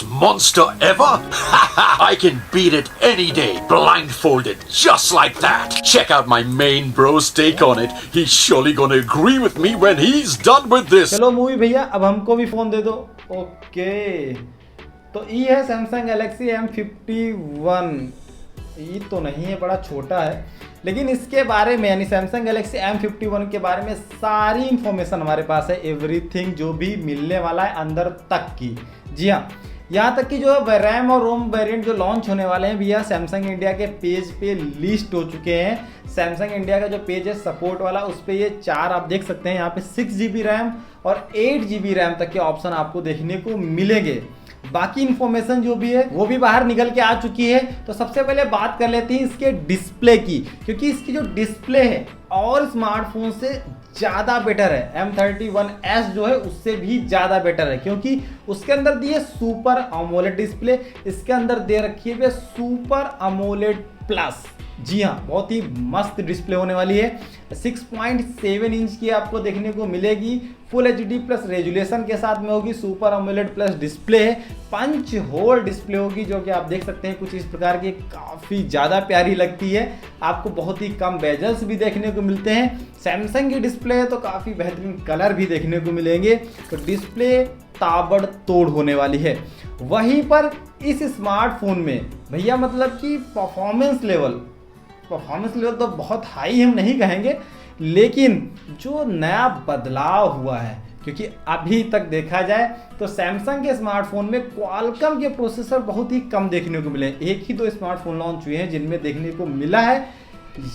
monster ever? I can beat it any day, blindfolded, just like that. Check out my main bro's take on it. He's surely gonna agree with me when he's done with this. चलो movie भैया, अब हमको भी phone दे दो। Okay, तो ये है Samsung Galaxy M51। ये तो नहीं है, बड़ा छोटा है, लेकिन इसके बारे में यानी सैमसंग गैलेक्सी M51 के बारे में सारी इंफॉर्मेशन हमारे पास है। एवरीथिंग जो भी मिलने वाला है अंदर तक की। जी हाँ, यहाँ तक कि जो है रैम और रोम वेरिएंट जो लॉन्च होने वाले हैं भैया सैमसंग इंडिया के पेज पे लिस्ट हो चुके हैं। सैमसंग इंडिया का जो पेज है सपोर्ट वाला, उस पर ये 4 आप देख सकते हैं। यहाँ पे 6 GB रैम और 8 GB रैम तक के ऑप्शन आपको देखने को मिलेंगे। बाकी इन्फॉर्मेशन जो भी है वो भी बाहर निकल के आ चुकी है। तो सबसे पहले बात कर लेते हैं इसके डिस्प्ले की, क्योंकि इसकी जो डिस्प्ले है और स्मार्टफोन से ज़्यादा बेटर है। M31s जो है उससे भी ज़्यादा बेटर है, क्योंकि उसके अंदर दी है सुपर अमोलेड डिस्प्ले, इसके अंदर दे रखी है सुपर अमोलेड प्लस। जी हाँ, बहुत ही मस्त डिस्प्ले होने वाली है। 6.7 इंच की आपको देखने को मिलेगी, फुल HD प्लस रेजुलेशन के साथ में होगी, सुपर अमोलेड प्लस डिस्प्ले है, पंच होल डिस्प्ले होगी जो कि आप देख सकते हैं कुछ इस प्रकार की, काफ़ी ज़्यादा प्यारी लगती है। आपको बहुत ही कम बेजल्स भी देखने को मिलते हैं। सैमसंग की डिस्प्ले है तो काफ़ी बेहतरीन कलर भी देखने को मिलेंगे। तो डिस्प्ले ताबड़तोड़ होने वाली है। वहीं पर इस स्मार्टफोन में भैया मतलब कि परफॉर्मेंस लेवल तो बहुत हाई हम नहीं कहेंगे, लेकिन जो नया बदलाव हुआ है, क्योंकि अभी तक देखा जाए तो सैमसंग के स्मार्टफोन में क्वालकॉम के प्रोसेसर बहुत ही कम देखने को मिले। एक ही 2 स्मार्टफोन लॉन्च हुए हैं जिनमें देखने को मिला है।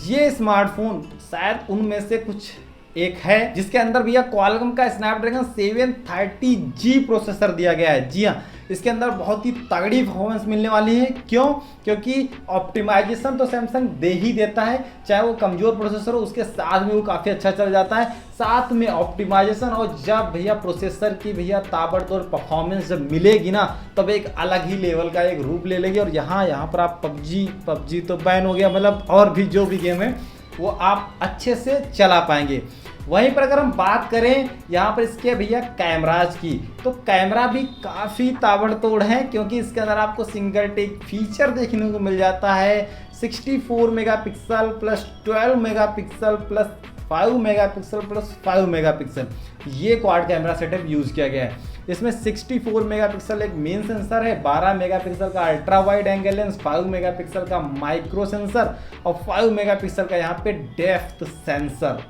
ये स्मार्टफोन शायद उनमें से कुछ एक है जिसके अंदर भैया क्वालकॉम का स्नैपड्रैगन 730G प्रोसेसर दिया गया है। जी हाँ, इसके अंदर बहुत ही तगड़ी परफॉर्मेंस मिलने वाली है। क्यों? क्योंकि ऑप्टिमाइजेशन तो सैमसंग दे ही देता है, चाहे वो कमजोर प्रोसेसर हो उसके साथ में वो काफ़ी अच्छा चल जाता है। साथ में ऑप्टिमाइजेशन, और जब भैया प्रोसेसर की भैया ताबड़तोड़ परफॉर्मेंस जब मिलेगी ना, तब एक अलग ही लेवल का एक रूप ले लेगी। और यहाँ पर आप पबजी तो बैन हो गया, मतलब और भी जो भी गेम है वो आप अच्छे से चला पाएंगे। वहीं पर अगर हम बात करें यहाँ पर इसके भैया कैमराज की, तो कैमरा भी काफ़ी ताबड़तोड़ है, क्योंकि इसके अंदर आपको सिंगल टेक फीचर देखने को मिल जाता है। 64 megapixel plus 12 megapixel plus 5 megapixel plus 5 megapixel, ये क्वाड कैमरा सेटअप यूज़ किया गया है। इसमें 64 मेगापिक्सल एक मेन सेंसर है, 12 मेगापिक्सल का ultra wide angle lens, 5 megapixel का माइक्रो सेंसर और 5 मेगापिक्सल का यहाँ पे डेप्थ सेंसर।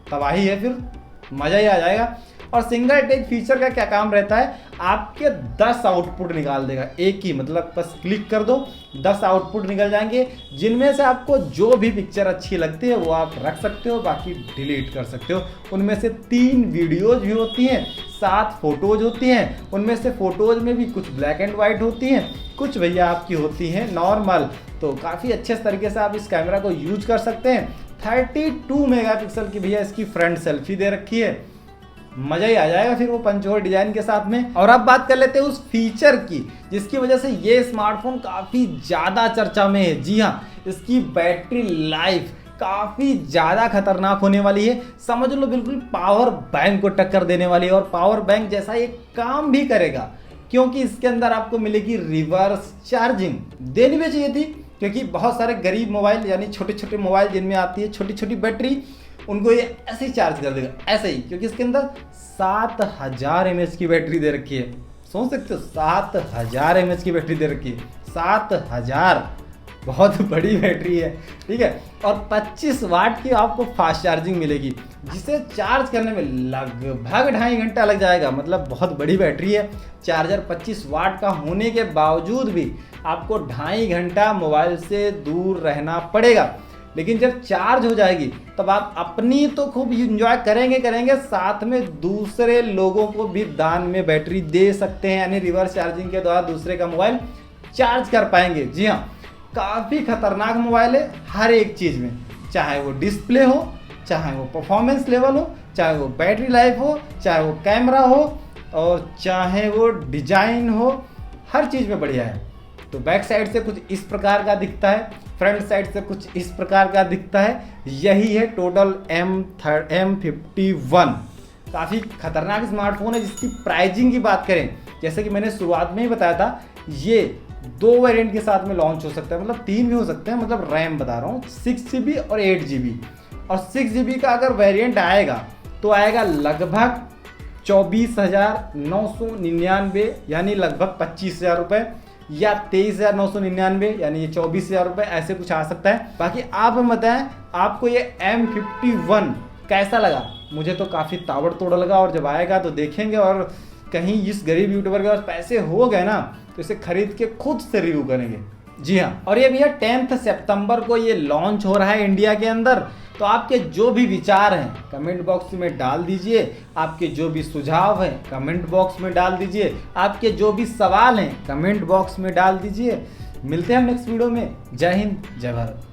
तबाही है, फिर मज़ा ही आ जाएगा। और सिंगल टेक फीचर का क्या काम रहता है, आपके 10 आउटपुट निकाल देगा एक ही, मतलब बस क्लिक कर दो 10 आउटपुट निकल जाएंगे, जिनमें से आपको जो भी पिक्चर अच्छी लगती है वो आप रख सकते हो, बाकी डिलीट कर सकते हो। उनमें से 3 वीडियोज भी होती हैं, 7 फोटोज होती हैं। उनमें से फोटोज में भी कुछ ब्लैक एंड वाइट होती हैं, कुछ भैया आपकी होती हैं नॉर्मल। तो काफ़ी अच्छे तरीके से आप इस कैमरा को यूज कर सकते हैं। 32 मेगापिक्सल की भैया इसकी फ्रंट सेल्फी दे रखी है, मज़ा ही आ जाएगा फिर वो पंचहोल डिजाइन के साथ में। और अब बात कर लेते हैं उस फीचर की जिसकी वजह से ये स्मार्टफोन काफ़ी ज़्यादा चर्चा में है। जी हाँ, इसकी बैटरी लाइफ काफ़ी ज़्यादा खतरनाक होने वाली है। समझ लो बिल्कुल पावर बैंक को टक्कर देने वाली है, और पावर बैंक जैसा ये काम भी करेगा, क्योंकि इसके अंदर आपको मिलेगी रिवर्स चार्जिंग। देनी भी चाहिए थी, क्योंकि बहुत सारे गरीब मोबाइल यानी छोटे छोटे मोबाइल जिनमें आती है छोटी छोटी बैटरी, उनको ये ऐसे ही चार्ज कर देगा, ऐसे ही, क्योंकि इसके अंदर 7000 mAh की बैटरी दे रखी है। सोच सकते हो 7000 mAh की बैटरी दे रखी है, 7000, बहुत बड़ी बैटरी है, ठीक है। और 25 वाट की आपको फास्ट चार्जिंग मिलेगी, जिसे चार्ज करने में लगभग 2.5 घंटा लग जाएगा। मतलब बहुत बड़ी बैटरी है। चार्जर 25 वाट का होने के बावजूद भी आपको 2.5 घंटा मोबाइल से दूर रहना पड़ेगा, लेकिन जब चार्ज हो जाएगी तब आप अपनी तो खूब इंजॉय करेंगे, साथ में दूसरे लोगों को भी दान में बैटरी दे सकते हैं, यानी रिवर्स चार्जिंग के द्वारा दूसरे का मोबाइल चार्ज कर पाएंगे। जी हाँ, काफ़ी खतरनाक मोबाइल है हर एक चीज़ में, चाहे वो डिस्प्ले हो, चाहे वो परफॉर्मेंस लेवल हो, चाहे वो बैटरी लाइफ हो, चाहे वो कैमरा हो, और चाहे वो डिजाइन हो, हर चीज़ में बढ़िया है। तो बैक साइड से कुछ इस प्रकार का दिखता है, फ्रंट साइड से कुछ इस प्रकार का दिखता है। यही है टोटल M51। काफ़ी खतरनाक स्मार्टफोन है। जिसकी प्राइजिंग की बात करें जैसे कि मैंने शुरुआत में ही बताया था, ये 2 वेरिएंट के साथ में लॉन्च हो सकता है, मतलब 3 भी हो सकते हैं, मतलब रैम बता रहा हूँ 6 GB और 8 GB। और 6 GB का अगर वेरिएंट आएगा तो आएगा लगभग 24,999 यानी लगभग 25,000 रुपये, या 23,999 यानी ये 24,000 रुपये, ऐसे कुछ आ सकता है। बाकी आप बताएं आपको ये M51 कैसा लगा। मुझे तो काफ़ी ताबड़तोड़ लगा, और जब आएगा तो देखेंगे, और कहीं इस गरीब यूट्यूबर के पास पैसे हो गए ना तो इसे खरीद के खुद से रिव्यू करेंगे। जी हाँ, और ये भैया 10 सितंबर को ये लॉन्च हो रहा है इंडिया के अंदर। तो आपके जो भी विचार हैं कमेंट बॉक्स में डाल दीजिए, आपके जो भी सुझाव हैं कमेंट बॉक्स में डाल दीजिए, आपके जो भी सवाल हैं कमेंट बॉक्स में डाल दीजिए। मिलते हैं हम नेक्स्ट वीडियो में। जय हिंद, जय भारत।